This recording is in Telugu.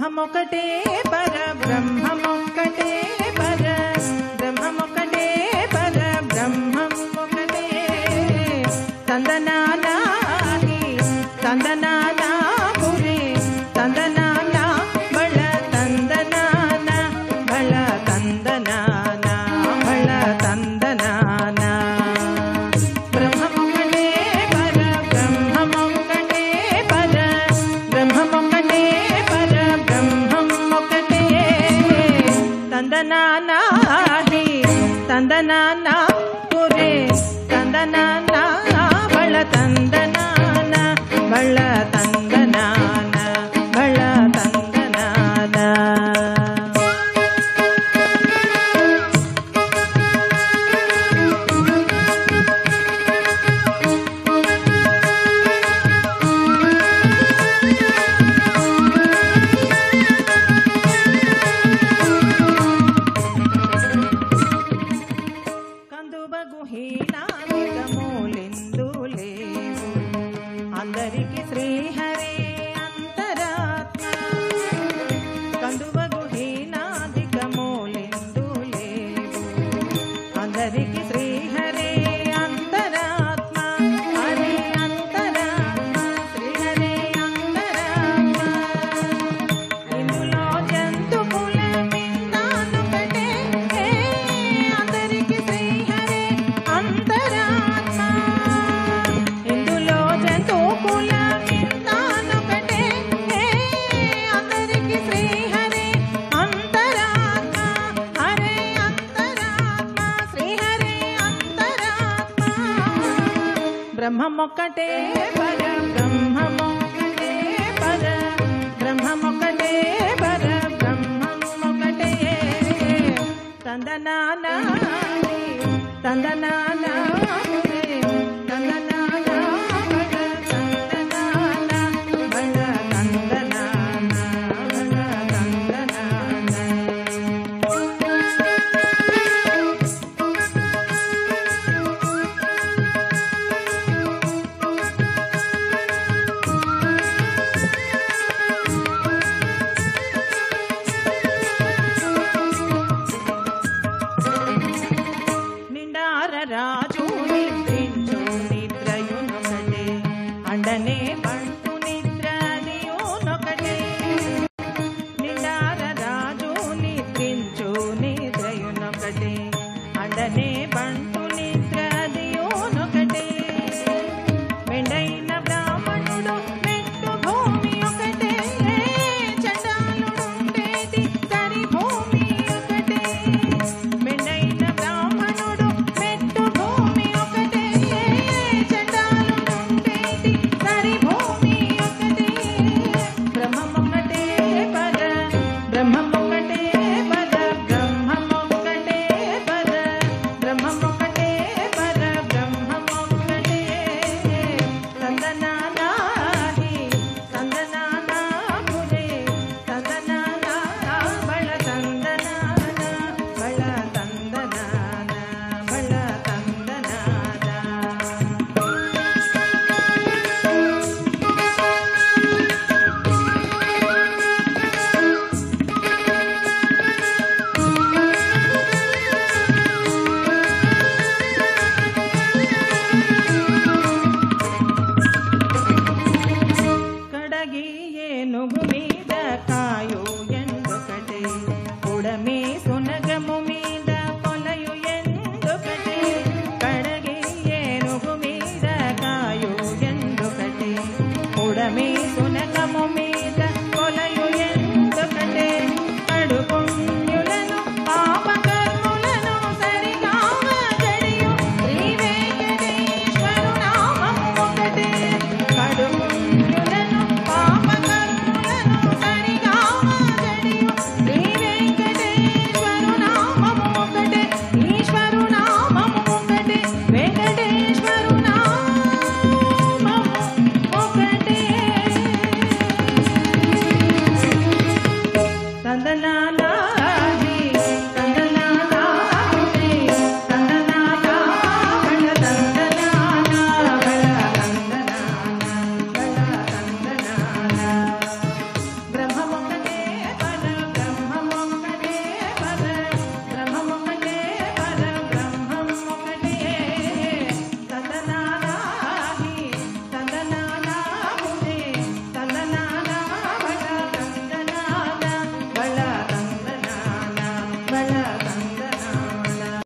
బ్రహ్మమొకటే పర బ్రహ్మమొకటే పర బ్రహ్మమొకటే పర బ్రహ్మమొకటే తందనానాహి తందనానా పురే తందనానా బళ తందనానా బళ తందనానా బళ తందనానా బ్రహ్మమొకటే పర బ్రహ్మమొకటే పర బ్రహ్మమొకటే పర బ్రహ్మమొకటే తందనానాహి తందనానా పురే తందనానా బళ తందనానా బళ తందనానా బళ తందనానా కందుబగుహీనాదికమూలెందు లేవు అందరికి శ్రీహరే అంతరాత్మ కందుబగుహీనాదికమూలెందు లేవు అందరికి శ్రీహరే అంతరాత్మ హరే అంతరాత్మ శ్రీహరే అంతరాత్మ ఇందులో జంతు కులమిందానొకటే అందరికి శ్రీహరే అంతరాత్మ ఇందులో జంతు కులమిందానొకటే అందరికి శ్రీహరే అంతరాత్మ హరే అంతరాత్మ శ్రీహరే అంతరాత్మ బ్రహ్మమొక్కటే పర బ్రహ్మమొక్కటే పర బ్రహ్మమొక్కటే పర బ్రహ్మమొక్కటే తందనానా తందనానా తందనానా బళ తందనానా బళ తందనానా బళ తందనానా నిండార ಬಲ ತಂದನಾನ